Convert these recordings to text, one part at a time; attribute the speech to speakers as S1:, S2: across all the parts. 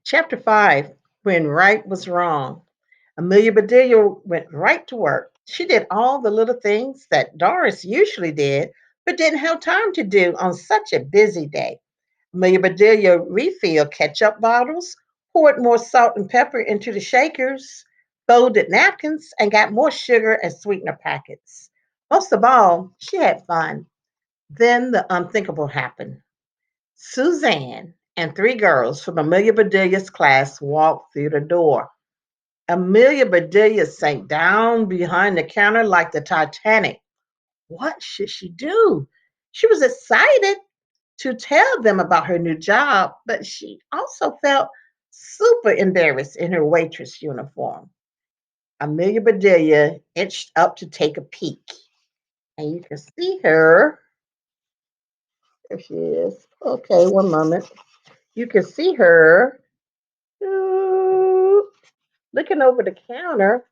S1: Chapter 5, When Right Was Wrong. Amelia Bedelia went right to work. She did all the little things that Doris usually did, but didn't have time to do on such a busy day. Amelia Bedelia refilled ketchup bottles, poured more salt and pepper into the shakers, folded napkins, and got more sugar and sweetener packets. Most of all, she had fun. Then the unthinkable happened. Suzanne and three girls from Amelia Bedelia's class walked through the door. Amelia Bedelia sank down behind the counter like the Titanic. What should she do? She was excited to tell them about her new job, but she also felt super embarrassed in her waitress uniform. Amelia Bedelia inched up to take a peek, and you can see her. There she is. Okay, one moment. You can see her looking over the counter,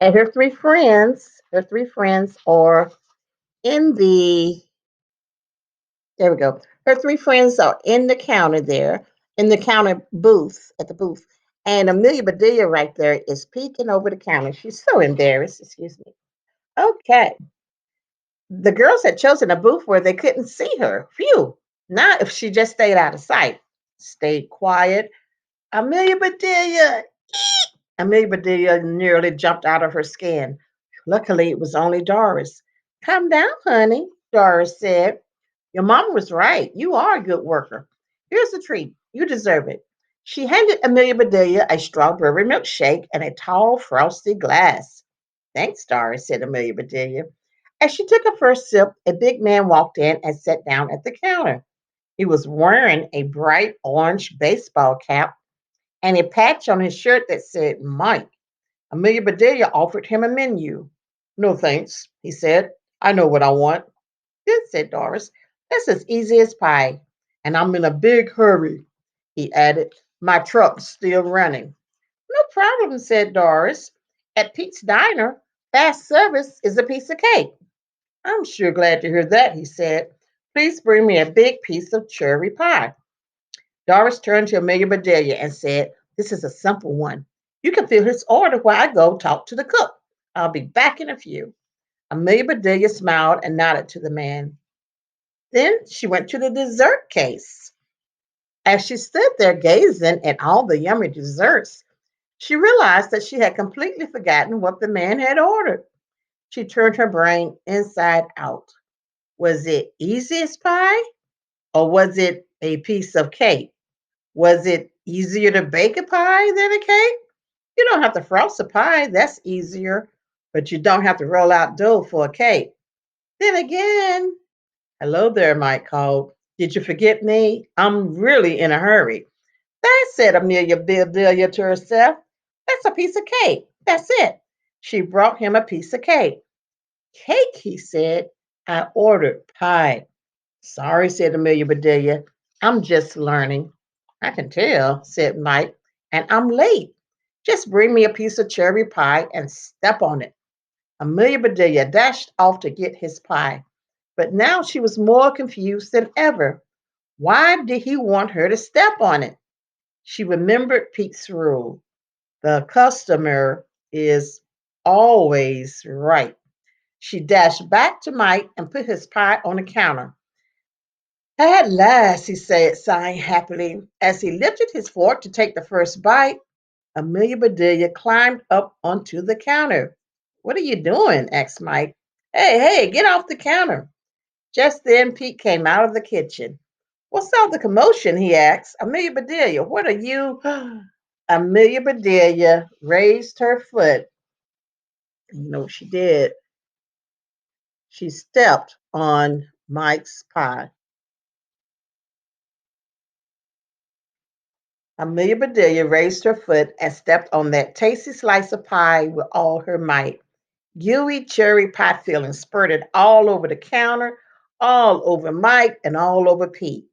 S1: and her three friends. Her three friends are in the. There we go. Her three friends are in the counter there, in the counter booth at the booth, and Amelia Bedelia right there is peeking over the counter. She's so embarrassed. Excuse me. Okay, the girls had chosen a booth where they couldn't see her. Phew! Not if she just stayed out of sight. Stayed quiet. Amelia Bedelia, Amelia Bedelia nearly jumped out of her skin. Luckily, it was only Doris. Calm down, honey, Doris said. Your mom was right. You are a good worker. Here's a treat. You deserve it. She handed Amelia Bedelia a strawberry milkshake and a tall, frosty glass. Thanks, Doris, said Amelia Bedelia. As she took her first sip, a big man walked in and sat down at the counter. He was wearing a bright orange baseball cap and a patch on his shirt that said Mike. Amelia Bedelia offered him a menu. No thanks, he said. I know what I want. Good, said Doris. That's as easy as pie. And I'm in a big hurry, he added. My truck's still running. No problem, said Doris. At Pete's Diner, fast service is a piece of cake. I'm sure glad to hear that, he said. Please bring me a big piece of cherry pie. Doris turned to Amelia Bedelia and said, This is a simple one. You can fill his order while I go talk to the cook. I'll be back in a few. Amelia Bedelia smiled and nodded to the man. Then she went to the dessert case. As she stood there gazing at all the yummy desserts, she realized that she had completely forgotten what the man had ordered. She turned her brain inside out. Was it easy as pie? Or was it a piece of cake? Was it easier to bake a pie than a cake? You don't have to frost a pie, that's easier, but you don't have to roll out dough for a cake. Then again, hello there, Mike called. Did you forget me? I'm really in a hurry. That said Amelia Bedelia to herself. That's a piece of cake. That's it. She brought him a piece of cake. Cake, he said. I ordered pie. Sorry, said Amelia Bedelia. I'm just learning. I can tell, said Mike, and I'm late. Just bring me a piece of cherry pie and step on it. Amelia Bedelia dashed off to get his pie, but now she was more confused than ever. Why did he want her to step on it? She remembered Pete's rule. The customer is always right. She dashed back to Mike and put his pie on the counter. At last, he said, sighing happily. As he lifted his fork to take the first bite, Amelia Bedelia climbed up onto the counter. What are you doing? Asked Mike. Hey, get off the counter. Just then, Pete came out of the kitchen. What's all the commotion? He asked. Amelia Bedelia, what are you? Amelia Bedelia raised her foot. You know what she did? She stepped on Mike's pie. Amelia Bedelia raised her foot and stepped on that tasty slice of pie with all her might. Gooey cherry pie filling spurted all over the counter, all over Mike, and all over Pete.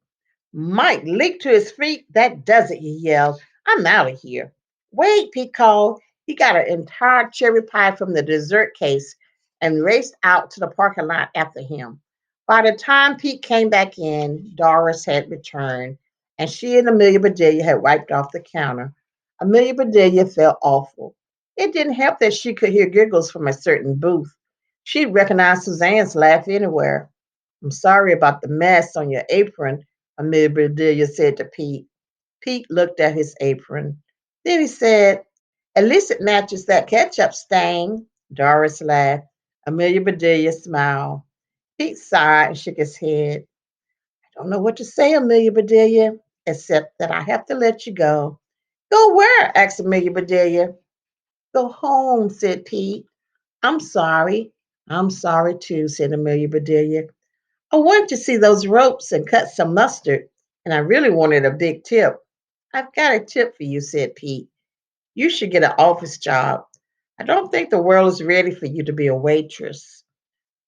S1: Mike leaped to his feet. That does it, he yelled. I'm out of here. Wait, Pete called. He got an entire cherry pie from the dessert case and raced out to the parking lot after him. By the time Pete came back in, Doris had returned. and she and Amelia Bedelia had wiped off the counter. Amelia Bedelia felt awful. It didn't help that she could hear giggles from a certain booth. She recognized Suzanne's laugh anywhere. I'm sorry about the mess on your apron, Amelia Bedelia said to Pete. Pete looked at his apron. Then he said, at least it matches that ketchup stain. Doris laughed. Amelia Bedelia smiled. Pete sighed and shook his head. I don't know what to say, Amelia Bedelia, except that I have to let you go. Go where? Asked Amelia Bedelia. Go home, said Pete. I'm sorry. I'm sorry too, said Amelia Bedelia. I wanted to see those ropes and cut some mustard, and I really wanted a big tip. I've got a tip for you, said Pete. You should get an office job. I don't think the world is ready for you to be a waitress.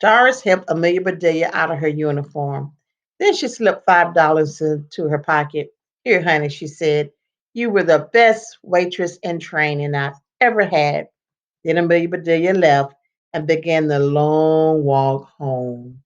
S1: Doris helped Amelia Bedelia out of her uniform. Then she slipped $5 into her pocket. Here, honey, she said, you were the best waitress in training I've ever had. Then Amelia Bedelia left and began the long walk home.